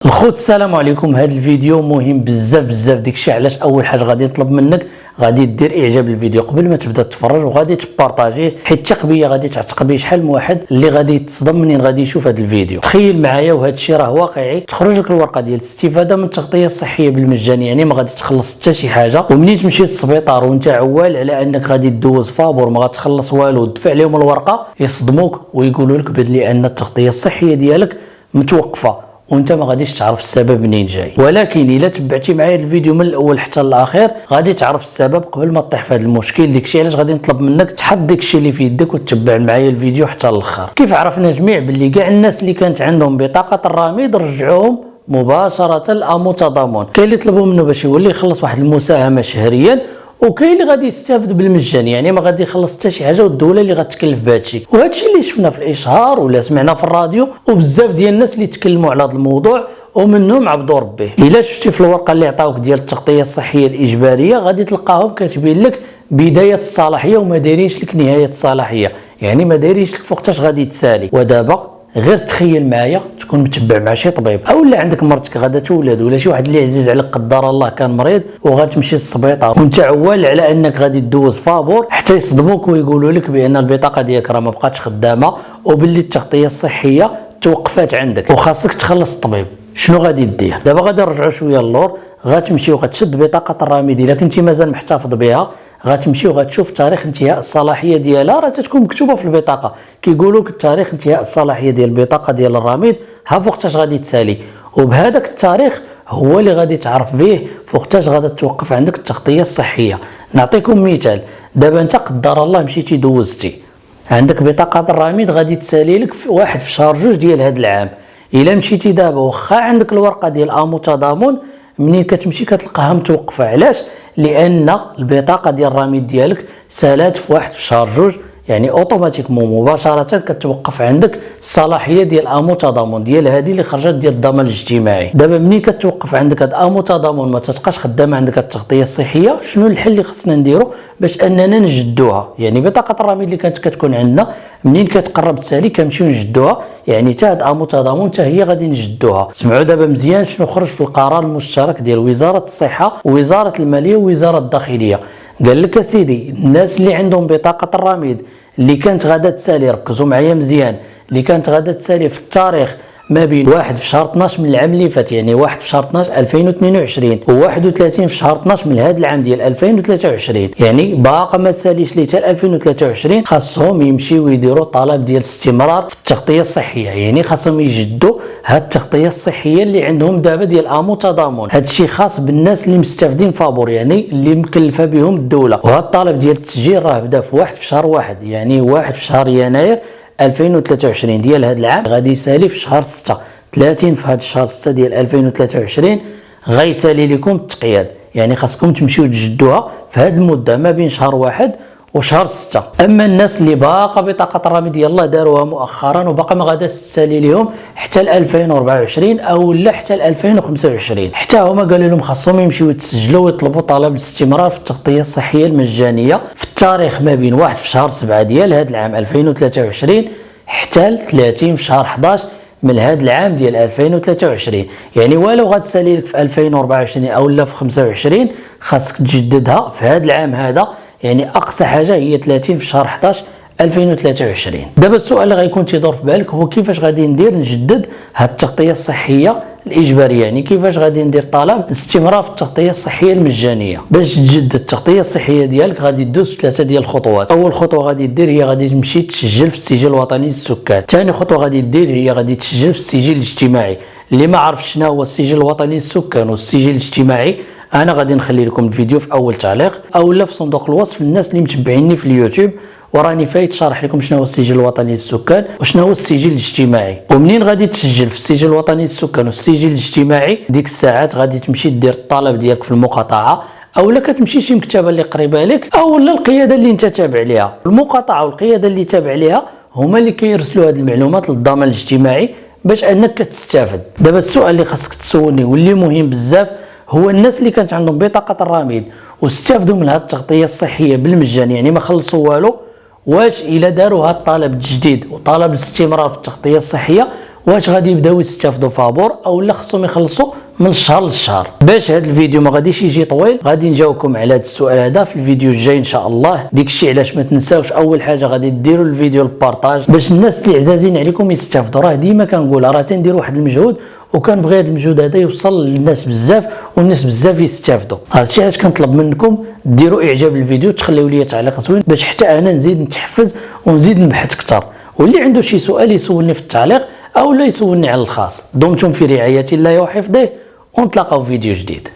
الخوت السلام عليكم. هذا الفيديو مهم بزاف داكشي علاش اول حاجه غادي نطلب منك غادي دير اعجاب للفيديو قبل ما تبدا تتفرج وغادي تبارطاجيه، حيت ثق بيا غادي تعتق بيه شحال من واحد اللي غادي يتصدم منين غادي يشوف هذا الفيديو. تخيل معايا وهذا الشيء راه واقعي، تخرج لك الورقه ديال الاستفاده من التغطيه الصحيه بالمجاني، يعني ما غادي تخلص حتى شي حاجه. ومنين تمشي للسبيطار وانت عوال على انك غادي دوز فابور ما غتخلص والو وتدفع لهم الورقه، يصدموك ويقولوا لك بلي ان التغطيه الصحيه ديالك متوقفه وانت ما غاديش تعرف السبب منين جاي. ولكن الا تبعتي معايا الفيديو من الاول حتى للاخير غادي تعرف السبب قبل ما تطيح في هذا المشكل. داكشي علاش غادي نطلب منك تحط داكشي اللي في يدك وتتبع معايا الفيديو حتى للاخر. كيف عرفنا جميع باللي كاع الناس اللي كانت عندهم بطاقه الرامد رجعوهم مباشره للتضامن. كاين اللي طلبوا منه باش يولي يخلص واحد المساهمه شهريا، وكاين اللي غادي يستافد بالمجان، يعني ما غادي يخلص حتى شي حاجه والدوله اللي غتكلف بهذا الشيء. وهذا الشيء اللي شفنا في الاشهار ولا سمعنا في الراديو وبزاف ديال الناس اللي تكلموا على هذا الموضوع ومنهم عبد ربه. الا شفتي في الورقه اللي عطاوك ديال التغطيه الصحيه الاجباريه غادي تلقاهم كاتبين لك بدايه الصلاحيه وما دايرينش لك نهايه الصلاحيه، يعني ما دايرينش لك فوقتاش غادي تسالي. ودابا غير تخيل معايا تكون متبع مع شي طبيب او لا عندك مرتك غادا تولد ولا شي واحد اللي عزيز عليك قدر الله كان مريض وغتمشي للسبيطار وانت عوال على انك غادي دوز فابور حتى يصدموك ويقولوا لك بان البطاقه ديالك راه ما بقاتش خدامه وباللي التغطيه الصحيه توقفات عندك وخاصك تخلص الطبيب. شنو غادي دير دابا؟ غادي نرجعوا شويه للور، غتمشي وغتشد بطاقه الرامد الا كنتي مازال محتفظ بها، غتمشي وغتشوف تاريخ انتهاء الصلاحيه ديالها، راه تتكون مكتوبه في البطاقه، كيقولوا لك تاريخ انتهاء الصلاحيه ديال البطاقه ديال الرامد ها فوقتاش غادي تسالي، وبهذاك التاريخ هو اللي غادي تعرف به فوقتاش غادي توقف عندك التغطيه الصحيه. نعطيكم مثال، دابا انت قدر الله مشيتي دوزتي عندك بطاقه الرامد غادي تسالي لك في واحد في شهر 2 ديال هذا العام. الا مشيتي دابا واخا عندك الورقه ديال تضامن منين كتمشي كتلقاها متوقفه. علاش؟ لان البطاقه ديال الرامد ديالك سالات في واحد في شهر 2، يعني اوتوماتيكمون مباشره كتوقف عندك الصلاحيه ديال تضامن ديال هذه اللي خرجت ديال الضمان الاجتماعي. دابا منين كتوقف عندك هاد تضامن ما تبقاش خدامه عندك التغطيه الصحيه، شنو الحل اللي خصنا نديرو باش اننا نجدوها؟ يعني بطاقه الرامد اللي كانت كتكون عندنا منين كتقرب تسالي كنمشيو نجدوها، يعني حتى هاد تضامن حتى هي غادي نجدوها. سمعوا دابا مزيان شنو خرج في القرار المشترك ديال وزاره الصحه ووزاره الماليه ووزاره الداخليه. قال لك اسيدي الناس اللي عندهم بطاقه الرامد اللي كانت غادا تسالي، ركزوا معايا مزيان، اللي كانت غادا تسالي في التاريخ ما بين 1 في شهر 12 من العام اللي فات، يعني 1 في شهر 12 2022 و31 في شهر 12 من هذا العام ديال 2023، يعني باقا ما تساليش لي حتى 2023، خاصهم يمشيو يديروا طلب ديال الاستمرار في التغطيه الصحيه، يعني خاصهم يجدوا هاد التغطيه الصحيه اللي عندهم دابا ديال تضامن. هاد الشيء خاص بالناس اللي مستافدين فابور، يعني اللي مكلفه بهم الدوله. وهذا الطلب ديال التسجيل راه بدا في 1 في شهر 1، يعني 1 في شهر يناير 2023 ديال هذا العام، غادي يسالي في شهر 6 30 في هذا الشهر 6 ديال 2023 غيسالي لكم التقياد، يعني خاصكم تمشيو تجدوها في هذه المده ما بين شهر 1 وشهر 6. اما الناس اللي باقا بطاقه الرامد يلاه داروها مؤخرا وباقا ما غاداش تسالي لهم حتى 2024 او لا حتى 2025، حتى هما قالوا لهم خاصهم يمشيو يتسجلوا ويطلبوا طلب الاستمرار في التغطيه الصحيه المجانيه في التاريخ ما بين 1 في شهر 7 ديال هذا العام 2023 حتى 30 في شهر 11 من هذا العام ديال 2023. يعني ولو غتسالي لك في 2024 او لا في 25 خاصك تجددها في هذا العام هذا، يعني اقصى حاجه هي 30 في شهر 11 2023. دابا السؤال اللي غيكون تيدور في بالك هو كيفاش غادي ندير نجدد هاد التغطيه الصحيه الاجباريه، يعني كيفاش غادي ندير طلب الاستمرار في التغطيه الصحيه المجانيه. باش تجدد التغطيه الصحيه ديالك غادي دوز 3 ديال الخطوات. اول خطوه غادي دير هي غادي تمشي تسجل في السجل الوطني للسكان. ثاني خطوه غادي دير هي غادي تسجل في السجل الاجتماعي. اللي ما عرفش شنو هو السجل الوطني للسكان والسجل الاجتماعي انا غادي نخلي لكم الفيديو في اول تعليق او لا في صندوق الوصف للناس اللي متبعيني في اليوتيوب، وراني فايت شرح لكم شنو هو السجل الوطني للسكان وشنو هو السجل الاجتماعي. ومنين غادي تسجل في السجل الوطني للسكان والسجل الاجتماعي ديك الساعات غادي تمشي دير الطلب ديالك في المقاطعه او لا كتمشي شي مكتبه اللي قريبه لك او لا القياده اللي انت تابع ليها. المقاطعه والقياده اللي تابع ليها هما اللي كيرسلوا هذه المعلومات للضمان الاجتماعي باش انك كتستافد. دابا السؤال اللي خاصك تسولني واللي مهم بزاف هو الناس اللي كانت عندهم بطاقه الرامد واستافدوا من هذه التغطيه الصحيه بالمجان، يعني ما خلصوا والو، واش الا داروا هذا الطلب الجديد وطلب الاستمرار في التغطيه الصحيه واش غادي يبداو يستافدوا فابور او لا خصهم يخلصوا من الشهر للشهر. باش هذا الفيديو ما غاديش يجي طويل غادي نجاوبكم على هذا السؤال هذا في الفيديو الجاي ان شاء الله. داكشي علاش ما تنساوش اول حاجه غادي ديروا الفيديو البارطاج باش الناس اللي عزازين عليكم يستافدوا. راه ديما كنقولها راه تندير واحد المجهود وكنبغي هذا المجهود هذا يوصل للناس بزاف والناس بزاف يستافدوا. هادشي علاش كنطلب منكم ديروا اعجاب الفيديو، تخليو لي تعليق زوين باش حتى انا نزيد نتحفز ونزيد نبحث اكثر. واللي عنده شي سؤال يسولني في التعليق او لا يسولني على الخاص. دمتم في رعاية الله وحفظه ونتلاقاو في فيديو جديد.